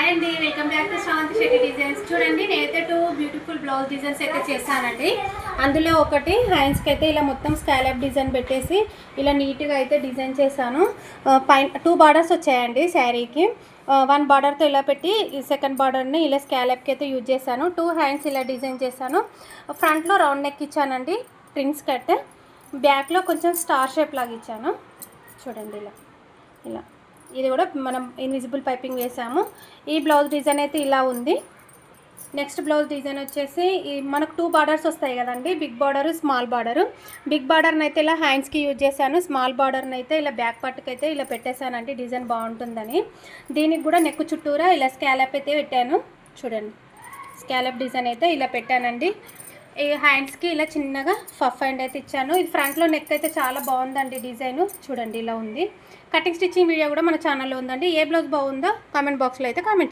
అండి, welcome back to Sravanthi Shetty designs. చూడండి, నేనైతే 2 బ్యూటిఫుల్ బ్లౌజ్ డిజైన్స్ అయితే చేశానండి. అందులో ఒకటి హ్యాండ్స్కి అయితే ఇలా మొత్తం స్కాలప్ డిజైన్ పెట్టేసి ఇలా నీట్గా అయితే డిజైన్ చేశాను. పైన 2 బార్డర్స్ వచ్చాయండి శారీకి. 1 బార్డర్తో ఇలా పెట్టి ఈ సెకండ్ బార్డర్ని ఇలా స్కాలప్కి అయితే యూజ్ చేశాను. 2 హ్యాండ్స్ ఇలా డిజైన్ చేశాను. ఫ్రంట్లో రౌండ్ నెక్ ఇచ్చానండి, ప్రిన్స్ కట్. బ్యాక్లో కొంచెం స్టార్ షేప్ లాగా ఇచ్చాను. చూడండి ఇలా ఇలా ఇది కూడా మనం ఇన్విజిబుల్ పైపింగ్ వేసాము. ఈ బ్లౌజ్ డిజైన్ అయితే ఇలా ఉంది. నెక్స్ట్ బ్లౌజ్ డిజైన్ వచ్చేసి మనకు 2 బార్డర్స్ వస్తాయి కదండి, big border small border. Big బార్డర్ని అయితే ఇలా హ్యాండ్స్కి యూజ్ చేశాను. స్మాల్ బార్డర్ని అయితే ఇలా బ్యాక్ పార్ట్కి అయితే ఇలా పెట్టేశానండి, డిజైన్ బాగుంటుందని. దీనికి కూడా నెక్ చుట్టూరా ఇలా స్కాలప్ అయితే పెట్టాను. చూడండి, స్కాలప్ డిజైన్ అయితే ఇలా పెట్టానండి. ఈ హ్యాండ్స్కి ఇలా చిన్నగా ఫఫ్ హ్యాండ్ అయితే ఇచ్చాను. ఇది ఫ్రంట్లో నెక్ అయితే చాలా బాగుందండి డిజైన్. చూడండి ఇలా ఉంది. కటింగ్ స్టిచ్చింగ్ వీడియో కూడా మన ఛానల్లో ఉందండి. ఏ బ్లౌజ్ బాగుందో కామెంట్ బాక్స్లో అయితే కామెంట్